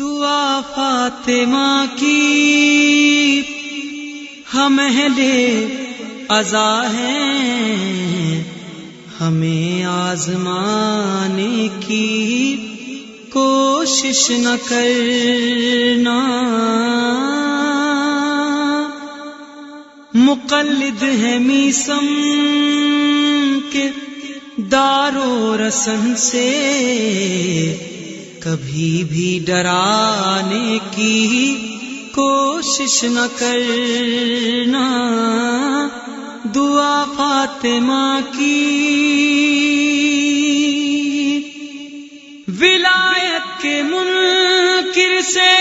دعا فاطمہ کی ہم اہل عزا ہیں، ہمیں آزمانے کی کوشش نہ کرنا، مقلد ہے میسم کے دار و رسن سے، کبھی بھی ڈرانے کی کوشش نہ کرنا، دعا فاطمہ کی ولایت کے منکر سے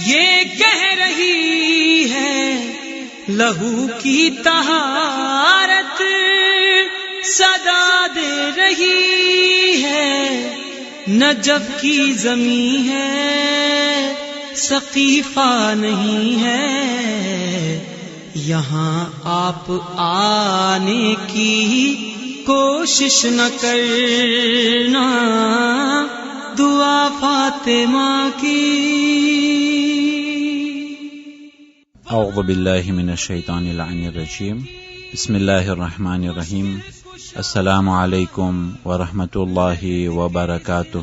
یہ کہہ رہی ہے، لہو کی طہارت صدا دے رہی ہے، نجف کی زمین ہے سقیفہ نہیں ہے، یہاں آپ آنے کی کوشش نہ کرنا، دعا فاطمہ کی۔ اعوذ باللہ من الشیطان اللعین الرجیم، بسم اللہ الرحمن الرحیم، السلام علیکم ورحمۃ اللہ وبرکاتہ۔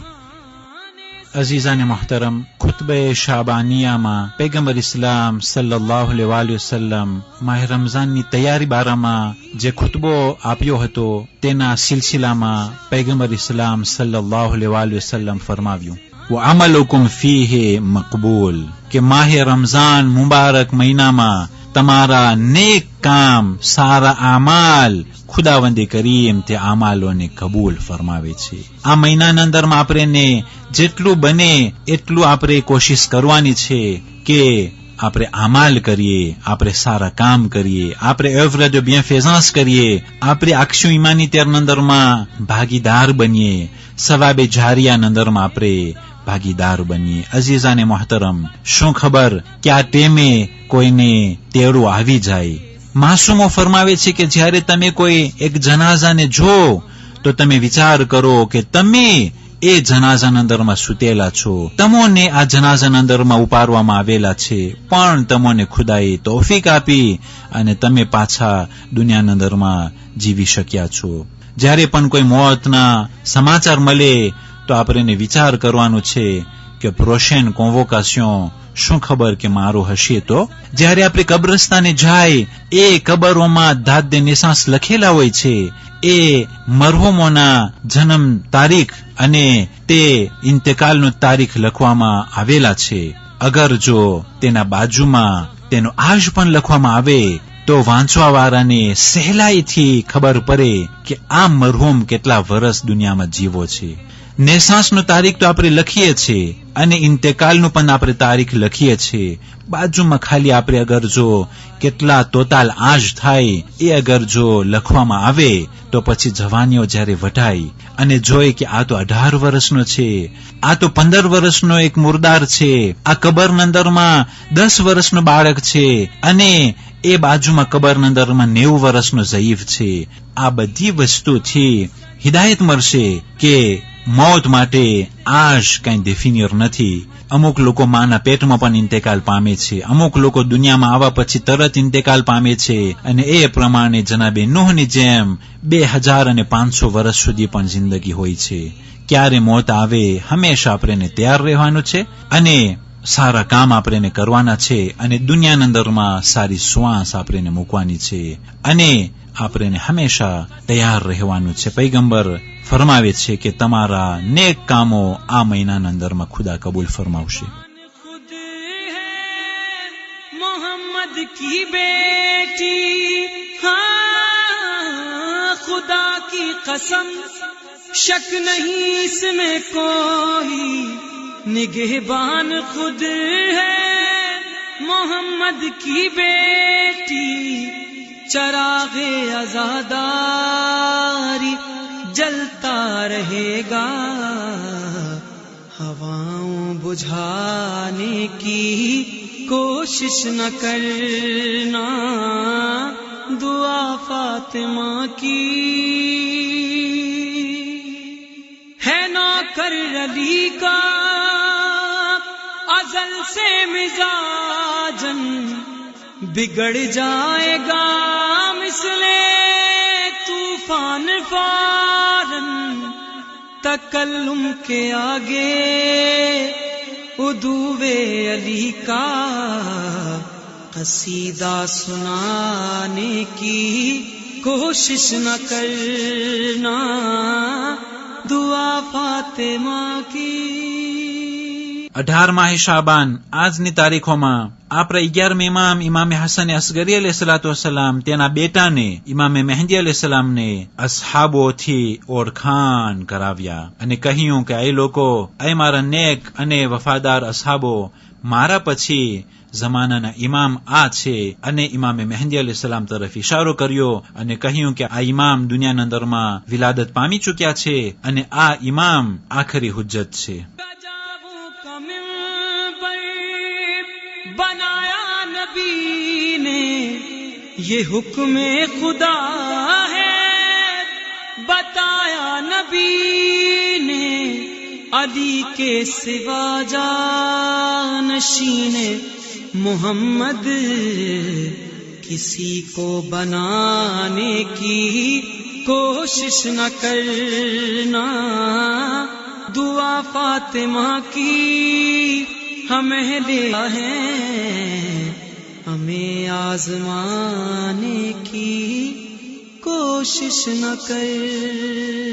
عزیزان محترم، خطبہ شعبانیہ ما پیغمبر اسلام صلی اللہ علیہ وآلہ وسلم ماہ رمضان نی تیاری بارا ما جے خطبو آپیو ہتو تینا سلسلہ ما پیغمبر اسلام صلی اللہ علیہ وآلہ وسلم فرماویو وعملکم فیہ مقبول، کہ ماہ رمضان مبارک مہینہ ما تمہارا نیک کام سارا اعمال خداوند کریم تے اعمالوں نے قبول فرماوے چھے۔ آ مہینہ اندر ما آپ نے جتلو بنے اتلو آپ کوشش کروانی چھے کہ آپ اعمال کریے، آپ سارا کام کریے، آپ عفرت و بیانفیزانس کریے، آپ اکشو ایمانی تیر نندر ما بھاگیدار بنیے، ثواب جاریہ نندر ما آپ بھاگیدار بنیے۔ عزیزان محترم، شو خبر کیا ٹیمے کوئی نے تیرو آوی جائے، معصومو فرماوے چھے کہ جیارے تمہیں کوئی ایک جنازہ نے جو تو تمہیں وچار کرو کہ تمہیں اے جنازہ نندر ما سوتیلا چھو، تمو نے آ جنازہ نندر ما اپاروا ما آویلا چھے، پن تمو نے خدای توفیق آپی અને તમે પાછા દુનિયા નંદર માં જીવી શક્યા છો۔ જ્યારે પણ કોઈ મોતના સમાચાર મળે તો આપણે વિચાર કરવાનો છે કે પ્રોશેન કોન્વોકાશન શું ખબર કે મારું હશે તો। જ્યારે આપણે કબ્રસ્તાને જાય એ કબરોમાં દાદ નિશાસ લખેલા હોય છે, એ મરહુમોના જન્મ તારીખ અને તે ઇન્તકાલનો તારીખ લખવામાં આવેલા છે। અગર જો તેના બાજુમાં તેનો આજ પણ લખવામાં આવે તો વાંચવા વાળાને સહેલાઈથી ખબર પડે કે આ મરહુમ કેટલા વર્ષ દુનિયામાં જીવો છે। નેસાસનો તારીખ તો આપણે લખીએ છીએ અને ઇન્તકાલનું પણ આપણે તારીખ લખીએ છીએ, બાજુમાં ખાલી આપણે અગર જો કેટલા ટોટલ આજ થાય એ અગર જો લખવામાં આવે તો પછી જવાનીઓ જ્યારે વઢાય અને જોઈ કે આ તો 18 વર્ષનો છે, આ તો 15 વર્ષનો એક મુર્દાર છે, આ કબરના અંદરમાં 10 વર્ષનો બાળક છે અને એ બાજુમાં કબરના અંદરમાં 90 વર્ષનો ઝઈફ છે। આ બધી વસ્તુથી હિદાયત મળશે કે મોત માટે આજ કઈ ડેફિનિયર નથી। અમુક લોકો માના પેટમાં પણ ઇન્તકાલ પામે છે, અમુક લોકો દુનિયામાં આવ્યા પછી તરત ઇન્તકાલ પામે છે અને એ પ્રમાણે જનાબે નૂહની જેમ 2500 વર્ષ સુધી પણ જિંદગી હોય છે। ક્યારે મોત આવે હંમેશા આપણે તૈયાર રહેવાનું છે અને સારા કામ આપણે કરવાના છે અને દુનિયાના અંદરમાં સારી શ્વાસ આપણે મૂકવાની છે અને આપણે હંમેશા તૈયાર રહેવાનું છે। પૈગંબર ફરમાવે છે કે તમારા નેક કામો આ મહિનાના અંદરમાં ખુદા કબૂલ ફરમાવશે। خود ہے محمد کی بیٹی، ہاں خدا کی قسم شک نہیں اس میں کوئی، نگہبان خود ہے محمد کی بیٹی، چراغ عزاداری جلتا رہے گا، ہواؤں بجھانے کی کوشش نہ کرنا، دعا فاطمہ کی ہے نوکر علی کا ازل سے مزاجن بگڑ جائے گا مثل طوفان فارن، تکلم کے آگے ادوے علی کا قصیدہ سنانے کی کوشش نہ کرنا، دعا فاطمہ کی۔ 18 ماہ شعبان આજની તારીખોમાં આપણા 11 ઇમામ હસન અસગરી અલૈહિસ્સલામ તેના બેટાને ઇમામ મહેદી અલૈહિસ્સલામને અસહાબોથી ઓળખાણ કરાવ્યા અને કહ્યું કે એ લોકો, એ મારા નેક અને વફાદાર અસહાબો, મારા પછી જમાનાના ઇમામ આ છે, અને ઇમામે મહેદી અલૈહિસ્સલામ તરફ ઇશારો કર્યો અને કહ્યું કે આ ઇમામ દુનિયાના અંદરમાં વિલાદત પામી ચૂક્યા છે અને આ ઇમામ આખરી હુજ્જત છે. بنایا نبی نے یہ حکم خدا ہے، بتایا نبی نے علی کے سوا جانشین محمد کسی کو بنانے کی کوشش نہ کرنا، دعا فاطمہ کی ہمیں لیا ہے، ہمیں آزمانے کی کوشش نہ کر۔